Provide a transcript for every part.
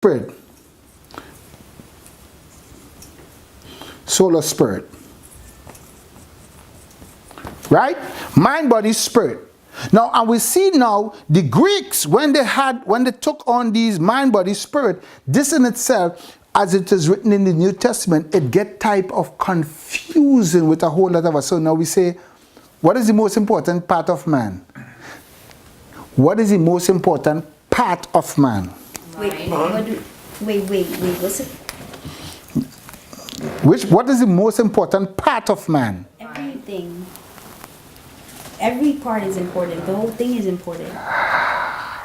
spirit. Soul or spirit. Right? Mind, body, spirit. Now, and we see now the Greeks, when they took on these mind, body, spirit, this in itself, as it is written in the New Testament, it get type of confusing with a whole lot of us. So now we say, what is the most important part of man? What is the most important part of man? Wait, what's it? What is the most important part of man? Everything. Every part is important. The whole thing is important.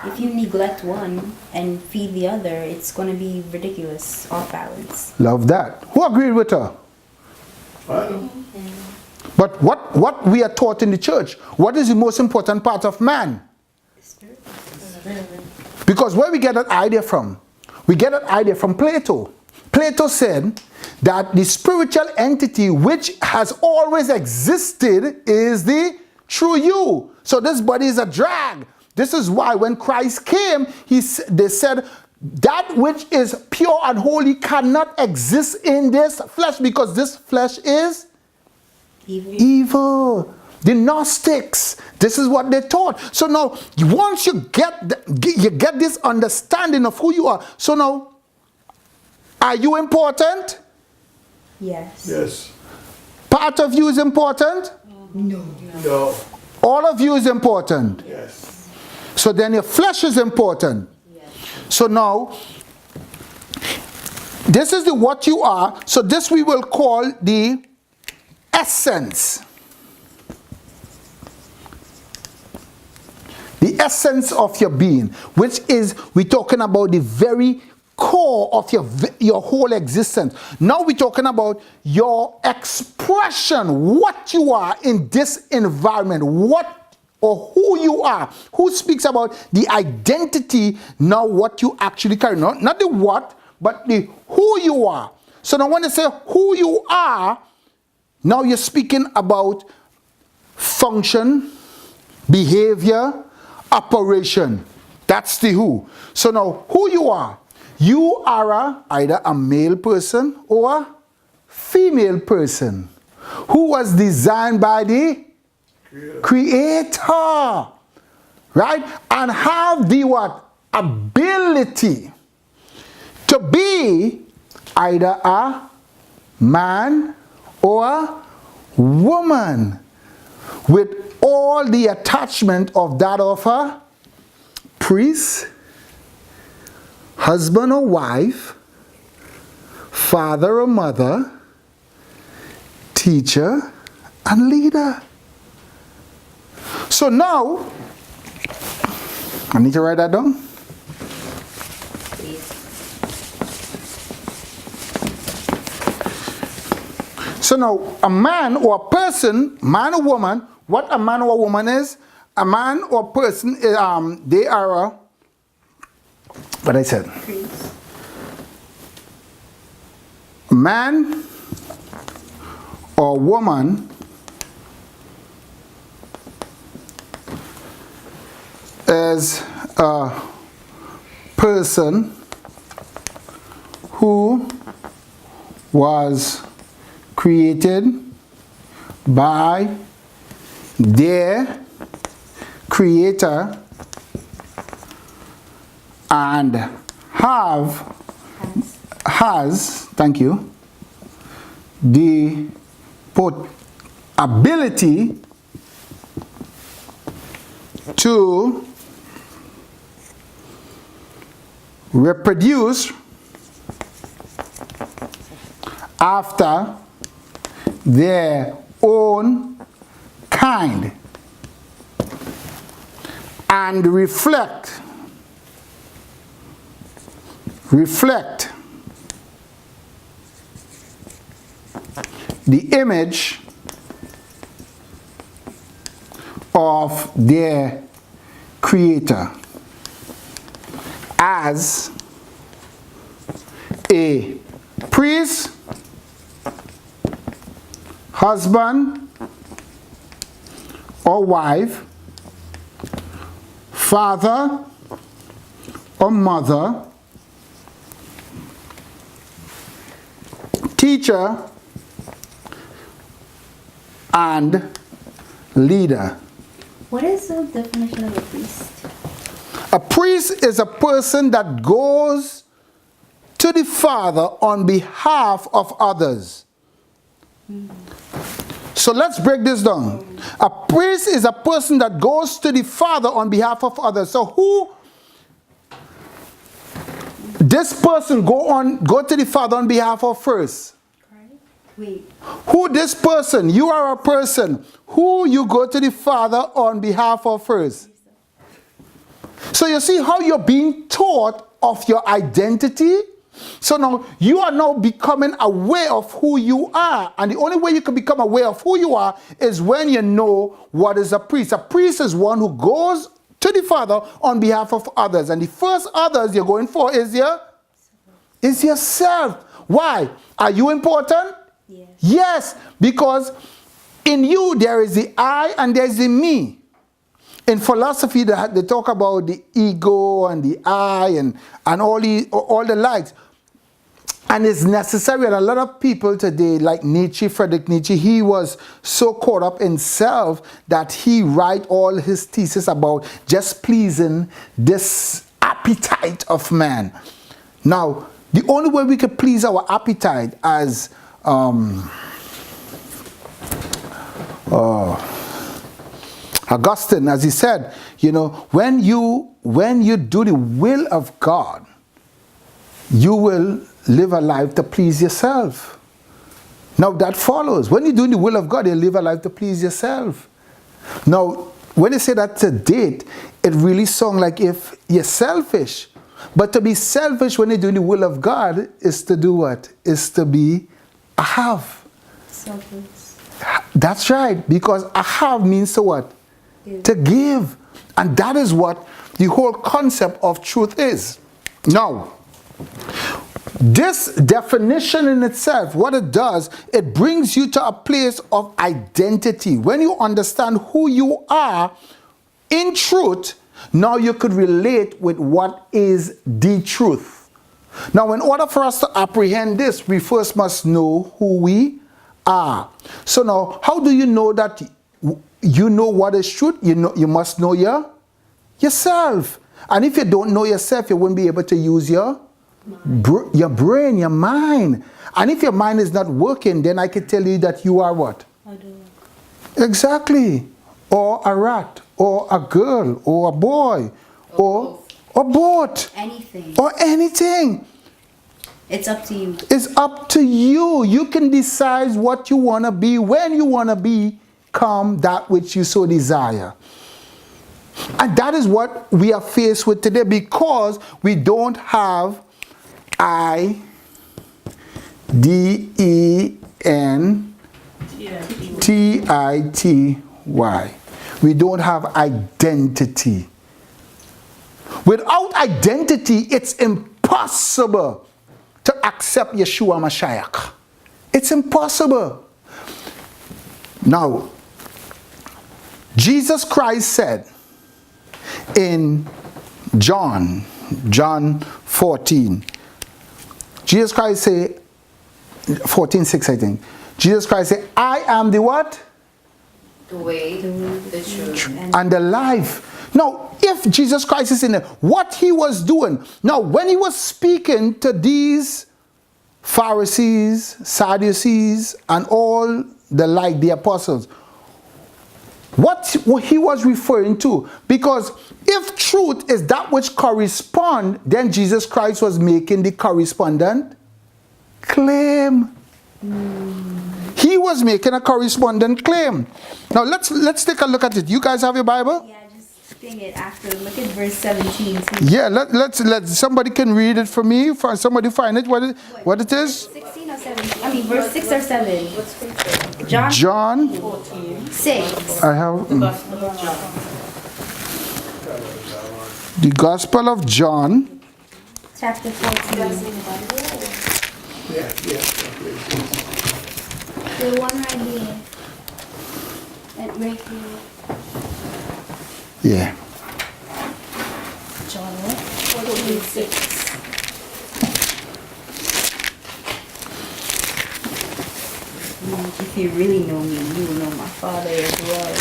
If you neglect one and feed the other, it's going to be ridiculous, off balance. Love that. Who agreed with her? I do. But what we are taught in the church, what is the most important part of man? Because where we get that idea from? We get that idea from Plato. Plato said that the spiritual entity which has always existed is the true you. So this body is a drag. This is why when Christ came, they said that which is pure and holy cannot exist in this flesh because this flesh is evil. The Gnostics, this is what they taught. So now, once you get this understanding of who you are, so now, are you important? Yes. Yes. Part of you is important? No. No. All of you is important. Yes. So then your flesh is important. Yes. So now, this is the what you are. So this we will call the essence. The essence of your being, which is, we're talking about the very core of your whole existence. Now we're talking about your expression, what you are in this environment, what or who you are. Who speaks about the identity, now what you actually carry. Not the what, but the who you are. So now when they say who you are, now you're speaking about function, behavior, operation. That's the who. So now, who you are? You are either a male person or a female person who was designed by the Creator. Right? And have the what? Ability to be either a man or a woman with all the attachment of that of a priest, husband or wife, father or mother, teacher and leader. So now, I need to write that down. So now, a man or a person, man or woman, what a man or a woman is, a man or person, they are what I said. Man or woman is a person who was created by their Creator and has, thank you, the ability to reproduce after their own kind and reflect the image of their Creator as a priest, husband or wife, father or mother, teacher, and leader. What is the definition of a priest? A priest is a person that goes to the Father on behalf of others. So let's break this down. A priest is a person that goes to the Father on behalf of others. So who this person go to the Father on behalf of first? Wait. Who this person? You are a person. Who you go to the Father on behalf of first? So you see how you're being taught of your identity? So now you are now becoming aware of who you are. And the only way you can become aware of who you are is when you know what is a priest. A priest is one who goes to the Father on behalf of others. And the first others you're going for is yourself. Why? Are you important? Yes. Yes, because in you there is the I and there's the me. In philosophy, they talk about the ego and the I and all the likes. And it's necessary. And a lot of people today, like Nietzsche, Friedrich Nietzsche, he was so caught up in self that he write all his thesis about just pleasing this appetite of man. Now, the only way we can please our appetite as Augustine, as he said, you know, when you do the will of God, you will live a life to please yourself. Now that follows. When you do the will of God, you live a life to please yourself. Now, when they say that to date, it really sounds like if you're selfish. But to be selfish when you're doing the will of God is to do what? Is to be a have. Selfless. That's right, because a have means to what? Give. To give. And that is what the whole concept of truth is. Now, this definition in itself, what it does, it brings you to a place of identity. When you understand who you are in truth, now you could relate with what is the truth. Now, in order for us to apprehend this, we first must know who we are. So now, how do you know that you know what is truth? You must know yourself. And if you don't know yourself, you won't be able to use your brain, your mind. And if your mind is not working, then I can tell you that you are what? Exactly. Or a rat, or a girl, or a boy, or both. Anything. Or anything. It's up to you. It's up to you. You can decide what you want to be, when you want to become that which you so desire. And that is what we are faced with today, because we don't have identity. We don't have identity. Without identity, it's impossible to accept Yeshua Mashiach. It's impossible. Now, Jesus Christ said in John 14, Jesus Christ said, 14:6 I think, Jesus Christ said, I am the what? The way, the truth. And the life. Now, if Jesus Christ is in there, what he was doing, now when he was speaking to these Pharisees, Sadducees, and all the like, the apostles, what he was referring to, because if truth is that which corresponds, then Jesus Christ was making the correspondent claim. He was making a correspondent claim. Now let's take a look at it. You guys have your Bible? Yeah, just sing it after. Look at verse 17 too. Yeah, let's somebody can read it for me. For somebody find it. What it is? 16 or 17? I mean, verse 6 or 7. What scripture? John 14. 6. I have The Gospel of John. the Gospel of John. Chapter 14. Yeah. The one right here. And right here. Yeah. John 14:6. If you really know me, you will know my Father as well.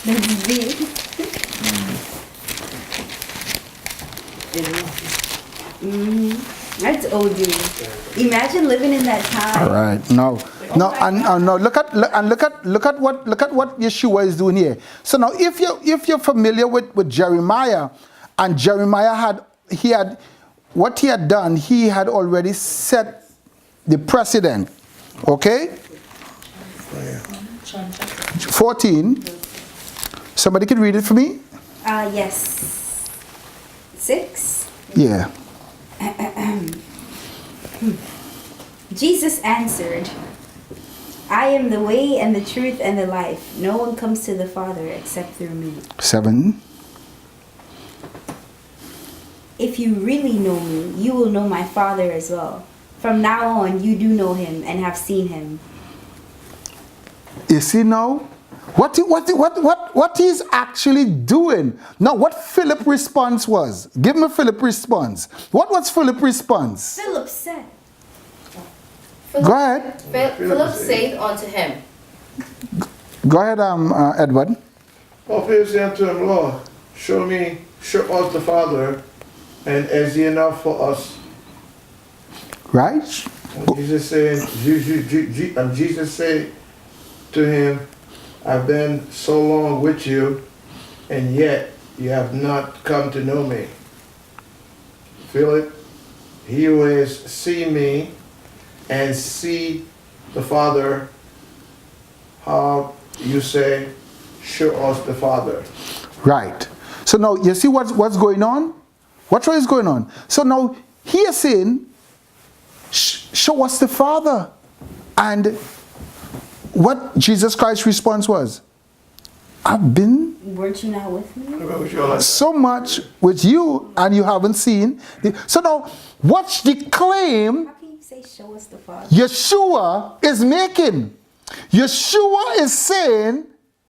That's deep. That's OD. Imagine living in that time. All right. No. No, and no. Look at what Yeshua is doing here. So now, if you're familiar with Jeremiah, and Jeremiah had what he had done. He had already set the precedent. Okay. 14. Somebody can read it for me. Yes. 6. Yeah. Jesus answered, I am the way and the truth and the life. No one comes to the Father except through me. 7. If you really know me, you will know my Father as well. From now on, you do know him and have seen him. You see now? What he's actually doing. Now, what Philip's response was. Give me Philip's response. What was Philip's response? Philip said, Go ahead. Philip said unto him, Go ahead, Edward. Well, Peter said unto him, Lord, show us the Father, and is he enough for us? Right? And Jesus said to him, I've been so long with you, and yet you have not come to know me. Philip, he who has seen me and see the Father, how you say, show us the Father. Right. So now, you see what's going on? What is going on? So now, he is saying, show us the Father. And what Jesus Christ's response was, I've been weren't you not with me? so much with you and you haven't seen. So now, watch the claim How can you say show us the Father? Yeshua is making. Yeshua is saying,